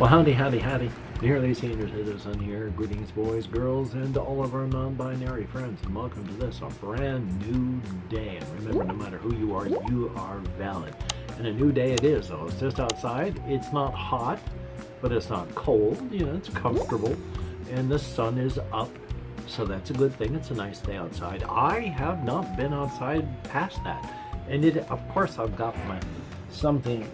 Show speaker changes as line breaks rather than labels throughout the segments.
Well, howdy, howdy, howdy. Nearly senior citizen here. Greetings, boys, girls, and all of our non-binary friends, and welcome to this, a brand new day. And remember, no matter who you are valid. And a new day it is, though. It's just outside. It's not hot, but it's not cold. You know, it's comfortable. And the sun is up, so that's a good thing. It's a nice day outside. I have not been outside past that. And of course, I've got something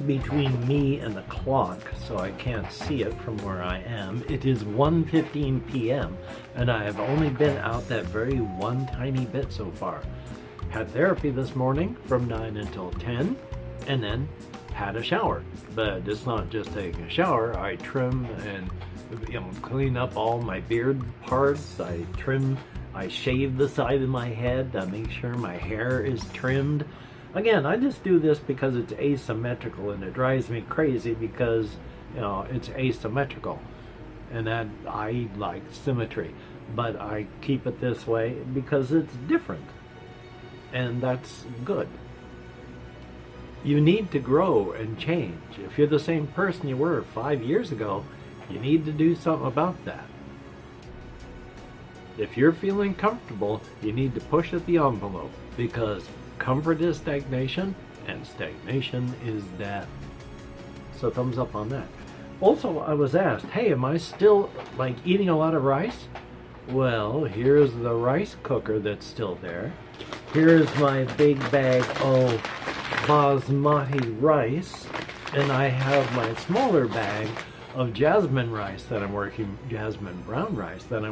between me and the clock, so I can't see it from where I am. It is 1:15 p.m. and I have only been out that very one tiny bit so far. Had therapy this morning from 9 until 10, and then had a shower. But it's not just taking a shower. I trim and clean up all my beard parts. I shave the side of my head to make sure my hair is trimmed. Again, I just do this because it's asymmetrical, and it drives me crazy because, it's asymmetrical. And that I like symmetry. But I keep it this way because it's different. And that's good. You need to grow and change. If you're the same person you were 5 years ago, you need to do something about that. If you're feeling comfortable, you need to push at the envelope, because comfort is stagnation, and stagnation is death. So thumbs up on that. Also, I was asked, hey, am I still eating a lot of rice? Well, here's the rice cooker that's still there. Here's my big bag of basmati rice, and I have my smaller bag of jasmine brown rice that I'm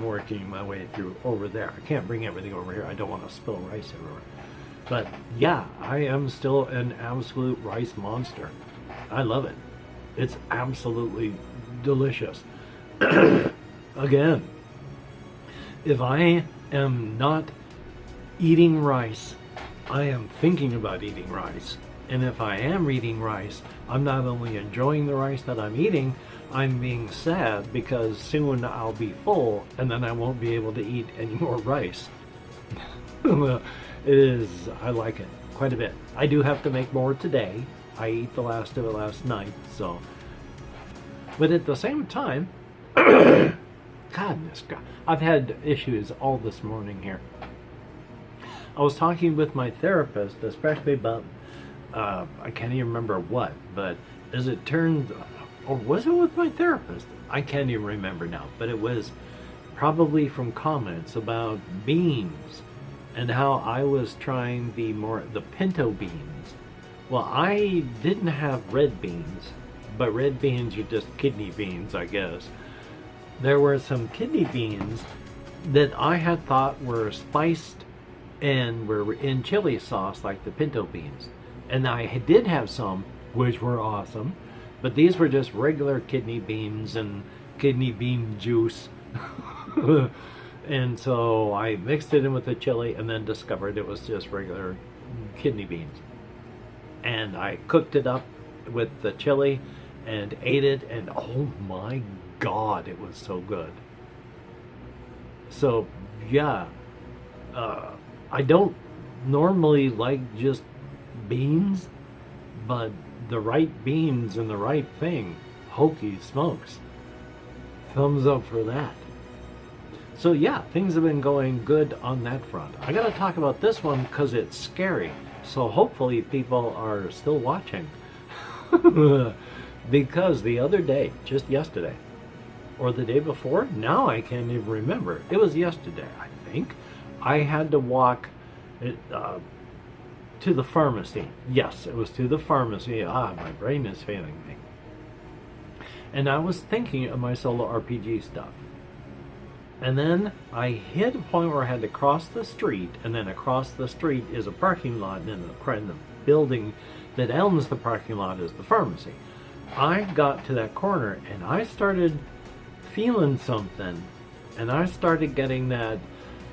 working my way through over there. I can't bring everything over here. I don't want to spill rice everywhere. But yeah, I am still an absolute rice monster. I love it. It's absolutely delicious. Again, if I am not eating rice, I am thinking about eating rice. And if I am eating rice, I'm not only enjoying the rice that I'm eating, I'm being sad because soon I'll be full and then I won't be able to eat any more rice. I like it quite a bit. I do have to make more today. I ate the last of it last night, so. But at the same time, goodness, I've had issues all this morning here. I was talking with my therapist, especially about, I can't even remember what, but as it turned, or was it with my therapist? I can't even remember now, but it was probably from comments about beans and how I was trying the pinto beans. Well, I didn't have red beans, but red beans are just kidney beans, I guess. There were some kidney beans that I had thought were spiced and were in chili sauce like the pinto beans. And I did have some, which were awesome, but these were just regular kidney beans and kidney bean juice. And so I mixed it in with the chili and then discovered it was just regular kidney beans. And I cooked it up with the chili and ate it, and oh my God, it was so good. So yeah, I don't normally like just beans, but the right beans and the right thing, hokey smokes. Thumbs up for that. So yeah, things have been going good on that front. I gotta talk about this one because it's scary. So hopefully people are still watching. Because the other day, just yesterday, or the day before, now I can't even remember. It was yesterday, I think. I had to walk to the pharmacy. Yes, it was to the pharmacy. My brain is failing me. And I was thinking of my solo RPG stuff. And then I hit a point where I had to cross the street, and then across the street is a parking lot, and in the building that owns the parking lot is the pharmacy. I got to that corner, and I started feeling something, and I started getting that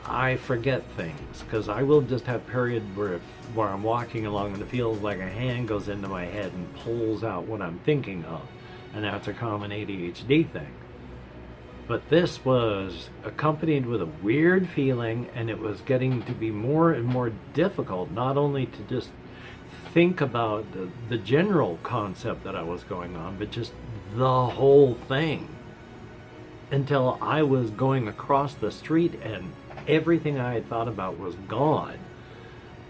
I forget things, because I will just have periods where I'm walking along and it feels like a hand goes into my head and pulls out what I'm thinking of, and that's a common ADHD thing. But this was accompanied with a weird feeling, and it was getting to be more and more difficult, not only to just think about the general concept that I was going on, but just the whole thing until I was going across the street and everything I had thought about was gone,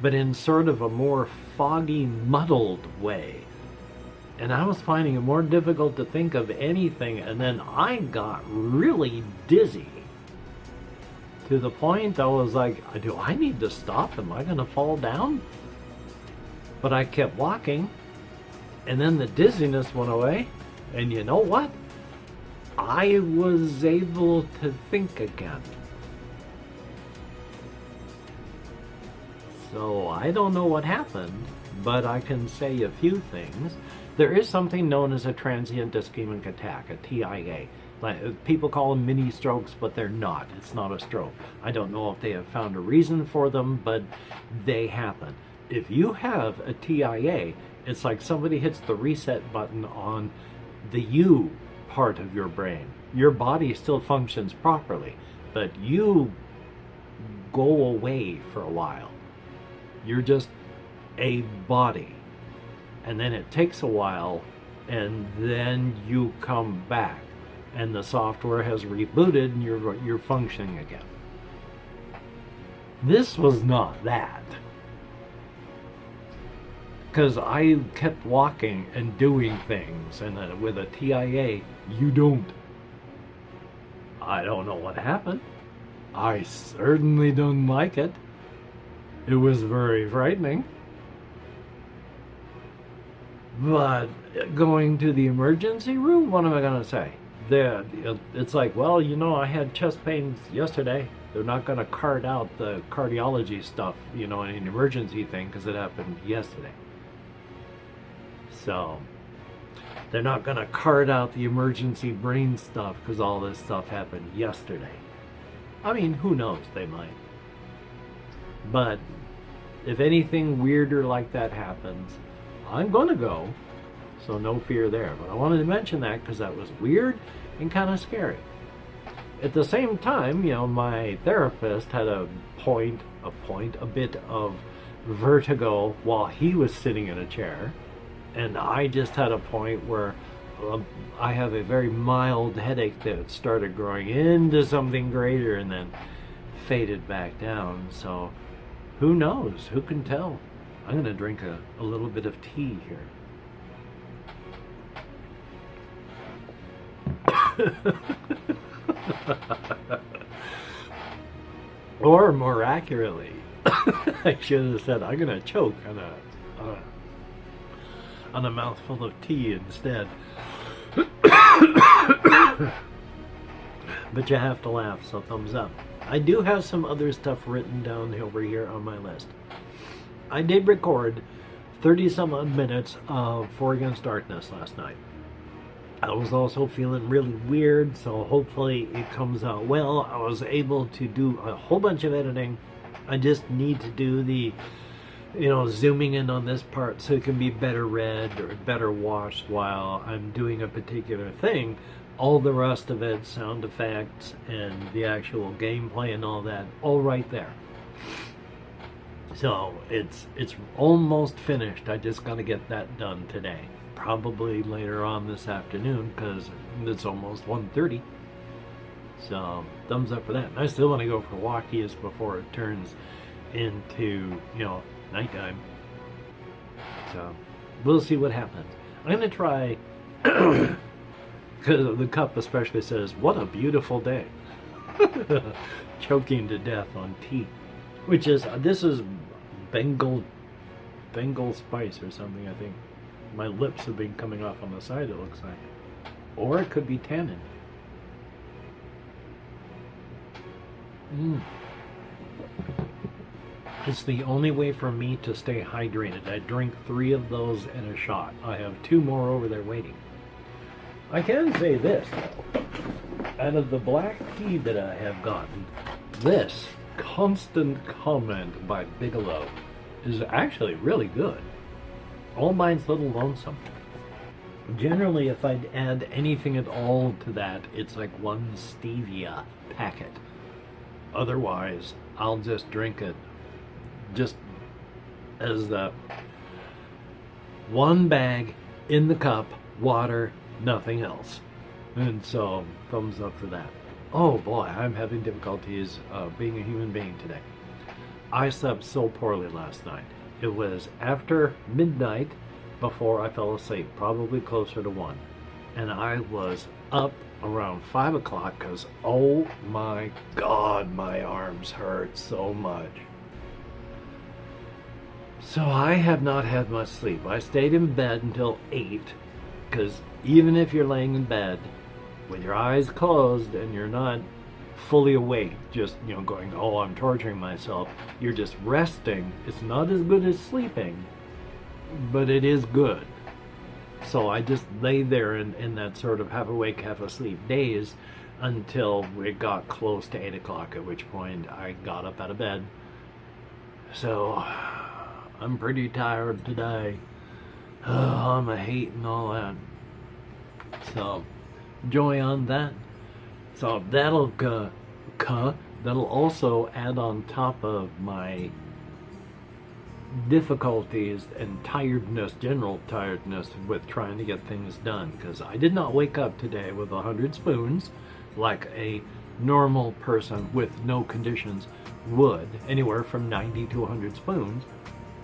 but in sort of a more foggy, muddled way. And I was finding it more difficult to think of anything, and then I got really dizzy to the point I was like, do I need to stop? Am I going to fall down? But I kept walking, and then the dizziness went away, and you know what? I was able to think again. So I don't know what happened, but I can say a few things. There is something known as a transient ischemic attack, a TIA. Like, people call them mini strokes, but they're not. It's not a stroke. I don't know if they have found a reason for them, but they happen. If you have a TIA, it's like somebody hits the reset button on the you part of your brain. Your body still functions properly, but you go away for a while. You're just a body. And then it takes a while, and then you come back, and the software has rebooted, and you're functioning again. This was not that, because I kept walking and doing things, and with a TIA, you don't. I don't know what happened. I certainly don't like it. It was very frightening. But going to the emergency room, what am I going to say? It's like, well, you know, I had chest pains yesterday. They're not going to cart out the cardiology stuff, you know, in an emergency thing, because it happened yesterday. So they're not going to cart out the emergency brain stuff because all this stuff happened yesterday. I mean, who knows? They might. But if anything weirder like that happens, I'm going to go, so no fear there. But I wanted to mention that because that was weird and kind of scary. At the same time, you know, my therapist had a bit of vertigo while he was sitting in a chair. And I just had a point where I have a very mild headache that started growing into something greater and then faded back down. So who knows? Who can tell? I'm going to drink a little bit of tea here. Or more accurately, I should have said I'm going to choke on a mouthful of tea instead. But you have to laugh, so thumbs up. I do have some other stuff written down over here on my list. I did record 30-some odd minutes of For Against Darkness last night. I was also feeling really weird, so hopefully it comes out well. I was able to do a whole bunch of editing. I just need to do the, you know, zooming in on this part so it can be better read or better watched while I'm doing a particular thing. All the rest of it, sound effects and the actual gameplay and all that, all right there. So it's almost finished. I just got to get that done today. Probably later on this afternoon because it's almost 1:30. So thumbs up for that. And I still want to go for walkies before it turns into, you know, nighttime. So we'll see what happens. I'm going to try, because the cup especially says, "What a beautiful day." Choking to death on tea. Which is, this is Bengal spice or something, I think. My lips have been coming off on the side, it looks like. Or it could be tannin. It's the only way for me to stay hydrated. I drink 3 of those in a shot. I have 2 more over there waiting. I can say this, though. Out of the black tea that I have gotten, this Constant Comment by Bigelow is actually really good. All Mine's Little Lonesome. Generally, if I'd add anything at all to that, it's like 1 stevia packet. Otherwise, I'll just drink it just as the 1 bag in the cup, water, nothing else. And so, thumbs up for that. Oh boy, I'm having difficulties being a human being today. I slept so poorly last night. It was after midnight before I fell asleep, probably closer to 1. And I was up around 5 o'clock because, oh my God, my arms hurt so much. So I have not had much sleep. I stayed in bed until 8, because even if you're laying in bed with your eyes closed and you're not fully awake, just, going, oh, I'm torturing myself, you're just resting. It's not as good as sleeping, but it is good. So I just lay there in that sort of half awake, half asleep daze until it got close to 8 o'clock, at which point I got up out of bed. So I'm pretty tired today. I'm hating all that. So joy on that. So that'll also add on top of my difficulties and tiredness, general tiredness with trying to get things done, because I did not wake up today with 100 spoons like a normal person with no conditions would, anywhere from 90 to 100 spoons.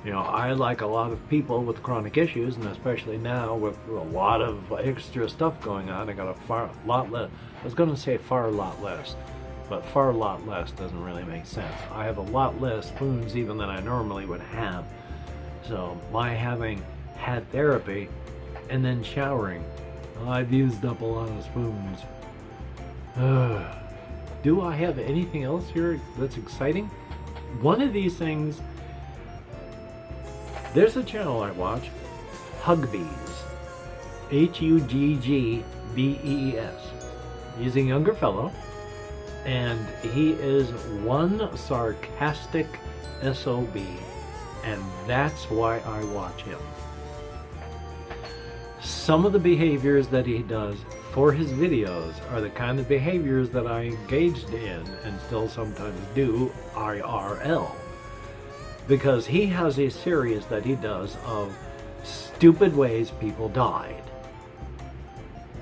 I, like a lot of people with chronic issues, and especially now with a lot of extra stuff going on, I got a lot less. I was going to say far lot less, but far lot less doesn't really make sense. I have a lot less spoons even than I normally would have. So my having had therapy and then showering, I've used up a lot of spoons. Do I have anything else here that's exciting? One of these things, there's a channel I watch, Hugbees, Huggbes. He's a younger fellow, and he is one sarcastic SOB, and that's why I watch him. Some of the behaviors that he does for his videos are the kind of behaviors that I engaged in and still sometimes do IRL. Because he has a series that he does of stupid ways people died.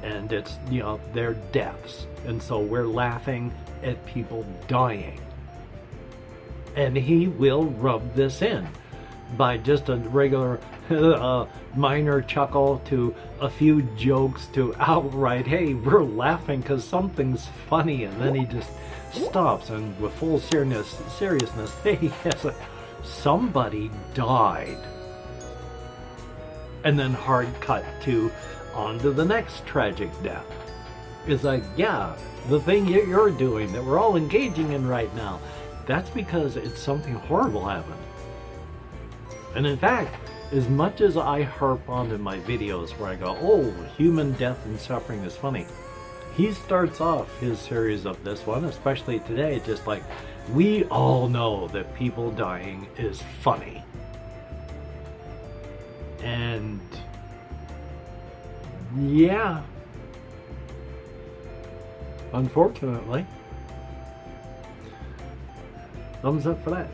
And it's, their deaths. And so we're laughing at people dying. And he will rub this in by just a regular minor chuckle to a few jokes to outright, hey, we're laughing because something's funny. And then he just stops and with full seriousness, hey, yes, somebody died. And then hard cut to on to the next tragic death. It's like, yeah, the thing you're doing that we're all engaging in right now, that's because it's something horrible happened. And in fact, as much as I harp on in my videos where I go, oh, human death and suffering is funny, he starts off his series of this one, especially today, just like, we all know that people dying is funny. And yeah, unfortunately, thumbs up for that.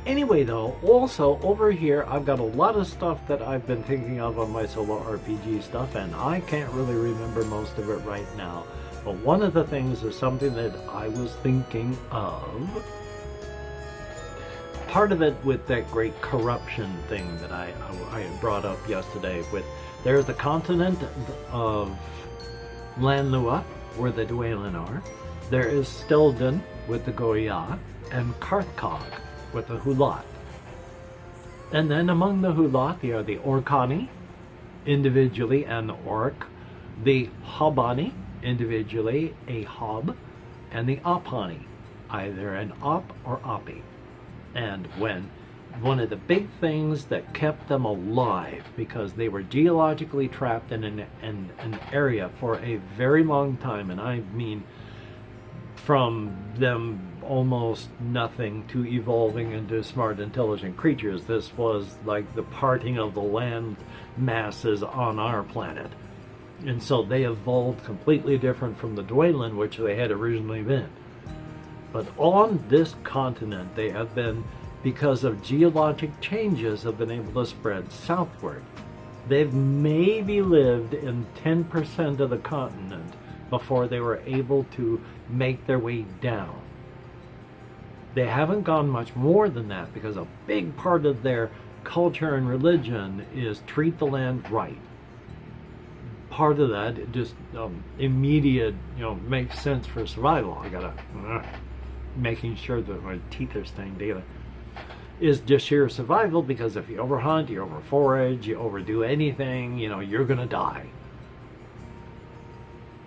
Anyway though, also over here I've got a lot of stuff that I've been thinking of on my solo RPG stuff, and I can't really remember most of it right now. But one of the things is something that I was thinking of. Part of it with that great corruption thing that I brought up yesterday with, there's the continent of Lanlua, where the Dwaylen are. There is Stilden with the Goya, and Karthkog with the Hulat. And then among the Hulat, there are the Orkani, individually an Orc, the Habani, individually a Hob, and the Apani, either an Op or Api. And when one of the big things that kept them alive, because they were geologically trapped in an area for a very long time, and I mean from them almost nothing to evolving into smart, intelligent creatures. This was like the parting of the land masses on our planet. And so they evolved completely different from the Dwaylen, which they had originally been. But on this continent, they have been, because of geologic changes, have been able to spread southward. They've maybe lived in 10% of the continent before they were able to make their way down. They haven't gone much more than that because a big part of their culture and religion is treat the land right. Part of that just immediate, makes sense for survival. I gotta making sure that my teeth are staying together. Is just sheer survival, because if you overhunt, you overforage, you overdo anything, you're gonna die.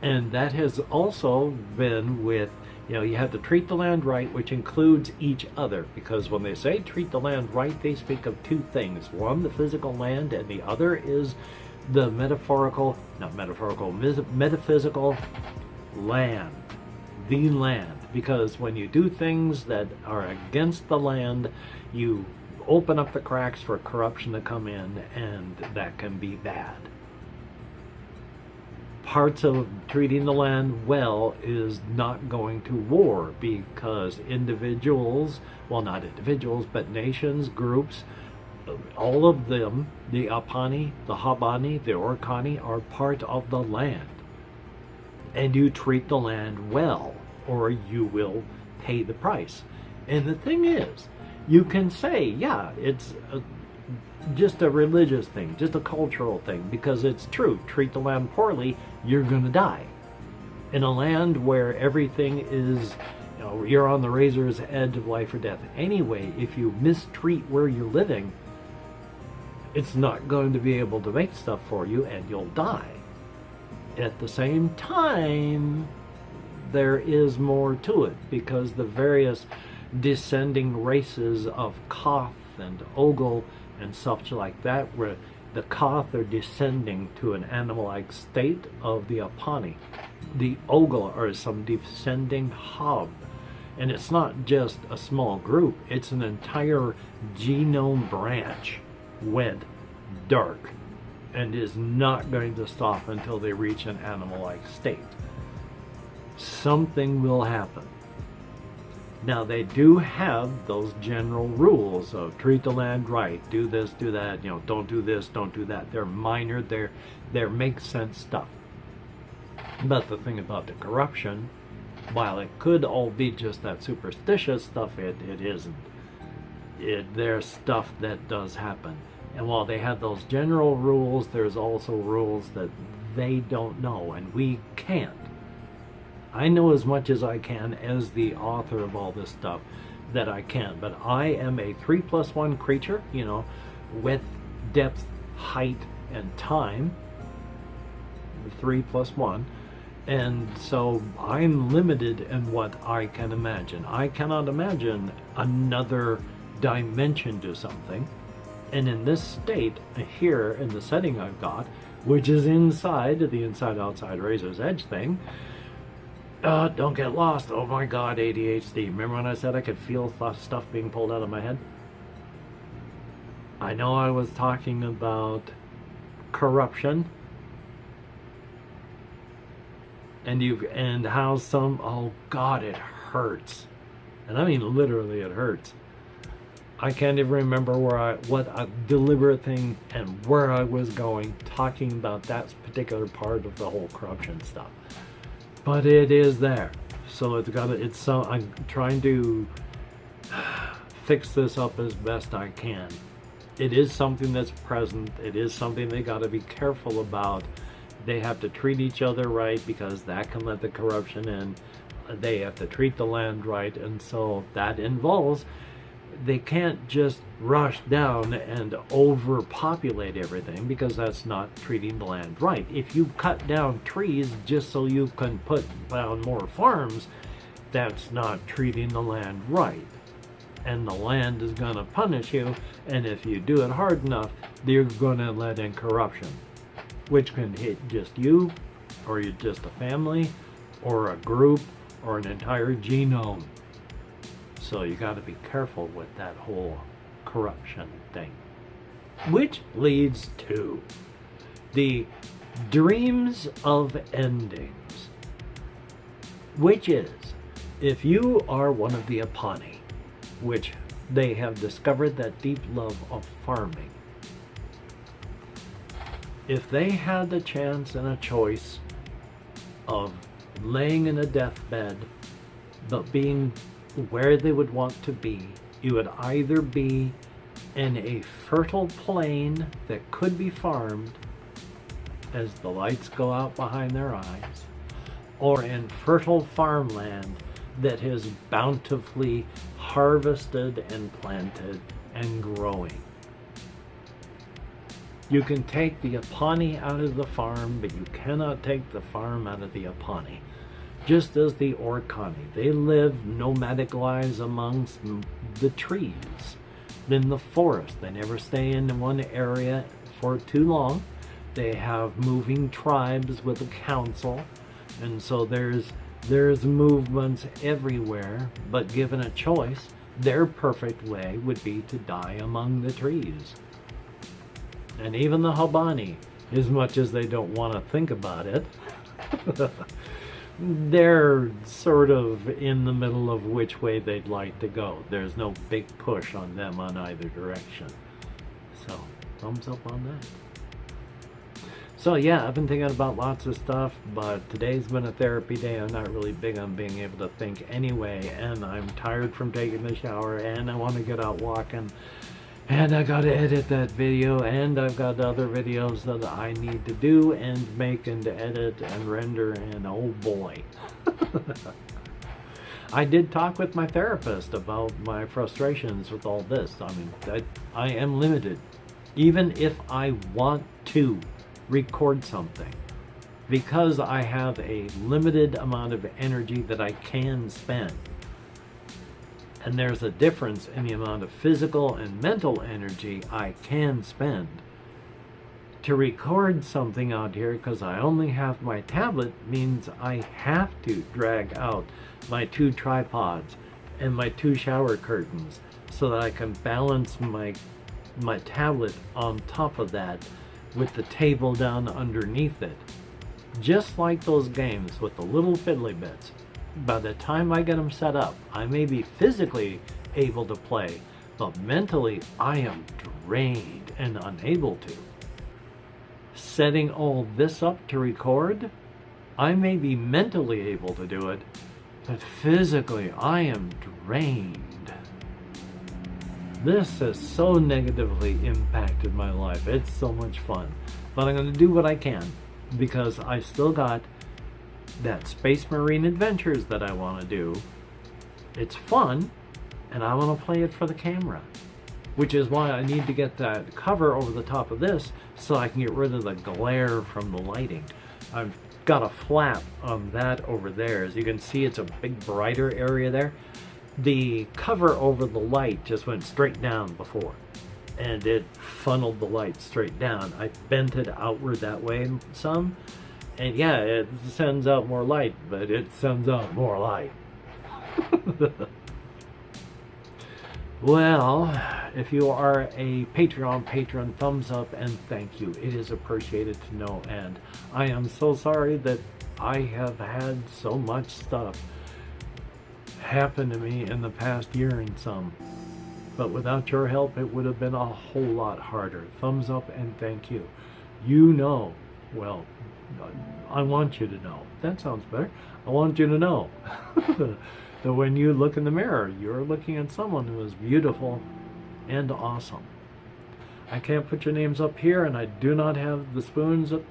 And that has also been with, you have to treat the land right, which includes each other, because when they say treat the land right, they speak of two things. One, the physical land, and the other is the metaphysical land. The land. Because when you do things that are against the land, you open up the cracks for corruption to come in, and that can be bad. Parts of treating the land well is not going to war, because individuals, well, not individuals, but nations, groups, all of them, the Apani, the Habani, the Orkani, are part of the land. And you treat the land well, or you will pay the price. And the thing is, you can say, yeah, it's just a religious thing, just a cultural thing, because it's true. Treat the land poorly, you're going to die. In a land where everything is, you're on the razor's edge of life or death anyway, if you mistreat where you're living, it's not going to be able to make stuff for you, and you'll die. At the same time, there is more to it, because the various descending races of Koth and Ogle and such like that, where the Koth are descending to an animal-like state of the Apani. The Ogle are some descending Hab. And it's not just a small group, it's an entire genome branch, went dark, and is not going to stop until they reach an animal-like state. Something will happen. Now, they do have those general rules of treat the land right, do this, do that, don't do this, don't do that. They're minor, they're make sense stuff. But the thing about the corruption, while it could all be just that superstitious stuff, it isn't. There's stuff that does happen. And while they have those general rules, there's also rules that they don't know, and we can't. I know as much as I can as the author of all this stuff that I can, but I am a 3+1 creature, width, depth, height, and time. 3+1. And so I'm limited in what I can imagine. I cannot imagine another dimension to something. And in this state, here in the setting I've got, which is inside the inside-outside razor's edge thing, don't get lost. Oh my God, ADHD. Remember when I said I could feel stuff being pulled out of my head? I know I was talking about corruption. And how some, oh God, it hurts. And I mean literally it hurts. I can't even remember what a deliberate thing and where I was going talking about that particular part of the whole corruption stuff. But it is there. So I'm trying to fix this up as best I can. It is something that's present. It is something they got to be careful about. They have to treat each other right, because that can let the corruption in. They have to treat the land right, and so that involves, they can't just rush down and overpopulate everything, because that's not treating the land right. If you cut down trees just so you can put down more farms, that's not treating the land right. And the land is going to punish you, and if you do it hard enough, they're going to let in corruption, which can hit just you, or you're just a family, or a group, or an entire genome. So you got to be careful with that whole corruption thing. Which leads to the dreams of endings. Which is, if you are one of the Apani, which they have discovered that deep love of farming, if they had the chance and a choice of laying in a deathbed, but being where they would want to be, it would either be in a fertile plain that could be farmed as the lights go out behind their eyes, or in fertile farmland that is bountifully harvested and planted and growing. You can take the Apani out of the farm, but you cannot take the farm out of the Apani. Just as the Orkani, they live nomadic lives amongst the trees, in the forest. They never stay in one area for too long. They have moving tribes with a council, and so there's movements everywhere. But given a choice, their perfect way would be to die among the trees. And even the Habani, as much as they don't want to think about it, they're sort of in the middle of which way they'd like to go. There's no big push on them on either direction. So, thumbs up on that. So yeah, I've been thinking about lots of stuff, but today's been a therapy day. I'm not really big on being able to think anyway, and I'm tired from taking the shower, and I want to get out walking. And I gotta edit that video, and I've got other videos that I need to do and make and edit and render, and oh boy. I did talk with my therapist about my frustrations with all this. I mean, I am limited. Even if I want to record something, because I have a limited amount of energy that I can spend. And there's a difference in the amount of physical and mental energy I can spend. To record something out here, because I only have my tablet, means I have to drag out my 2 tripods and my 2 shower curtains so that I can balance my tablet on top of that with the table down underneath it. Just like those games with the little fiddly bits. By the time I get them set up, I may be physically able to play, but mentally I am drained and unable to. Setting all this up to record, I may be mentally able to do it, but physically I am drained. This has so negatively impacted my life. It's so much fun, but I'm going to do what I can, because I still got that Space Marine Adventures that I want to do. It's fun, and I want to play it for the camera, which is why I need to get that cover over the top of this so I can get rid of the glare from the lighting. I've got a flap on that over there. As you can see, it's a big brighter area there. The cover over the light just went straight down before, and it funneled the light straight down. I bent it outward that way some, and yeah, it sends out more light, but it sends out more light. Well, if you are a Patreon patron, thumbs up and thank you. It is appreciated to no end. I am so sorry that I have had so much stuff happen to me in the past year and some. But without your help, it would have been a whole lot harder. Thumbs up and thank you. You know, well, I want you to know. That sounds better. I want you to know that when you look in the mirror, you're looking at someone who is beautiful and awesome. I can't put your names up here, and I do not have the spoons up.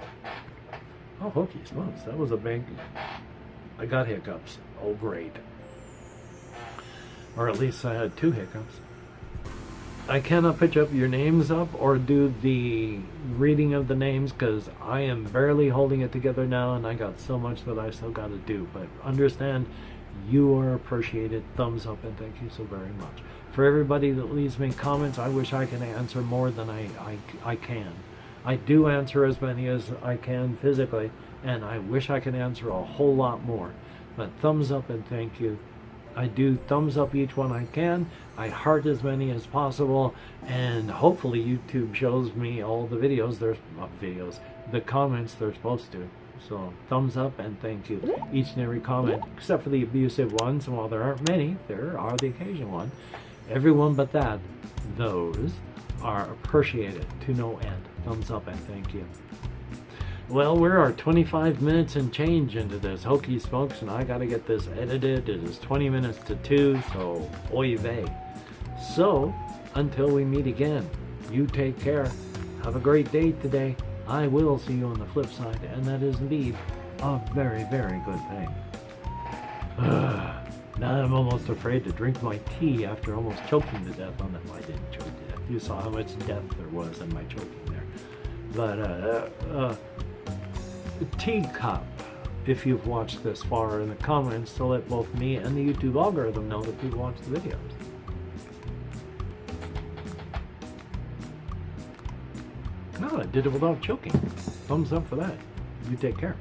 Oh, hokey smokes. That was a big... I got hiccups. Oh, great. Or at least I had 2 hiccups. I cannot pitch up your names up or do the reading of the names because I am barely holding it together now, and I got so much that I still got to do. But understand, you are appreciated. Thumbs up and thank you so very much. For everybody that leaves me comments, I wish I can answer more than I can. I do answer as many as I can physically, and I wish I could answer a whole lot more. But thumbs up and thank you. I do thumbs up each one I can. I heart as many as possible, and hopefully YouTube shows me all the videos. The comments they're supposed to. So thumbs up and thank you. Each and every comment, except for the abusive ones, and while there aren't many, there are the occasional one. Everyone but that, those are appreciated to no end. Thumbs up and thank you. Well, we're 25 minutes and change into this hokey smokes, and I gotta get this edited. It is 20 minutes to 2, so oy vey. So, until we meet again, you take care. Have a great day today. I will see you on the flip side, and that is indeed a very, very good thing. Now I'm almost afraid to drink my tea after almost choking to death on it. Well, I didn't choke to death. You saw how much death there was in my choking there. But, teacup, if you've watched this far, in the comments to let both me and the YouTube algorithm know that you've watched the videos. No, I did it without choking. Thumbs up for that. You take care.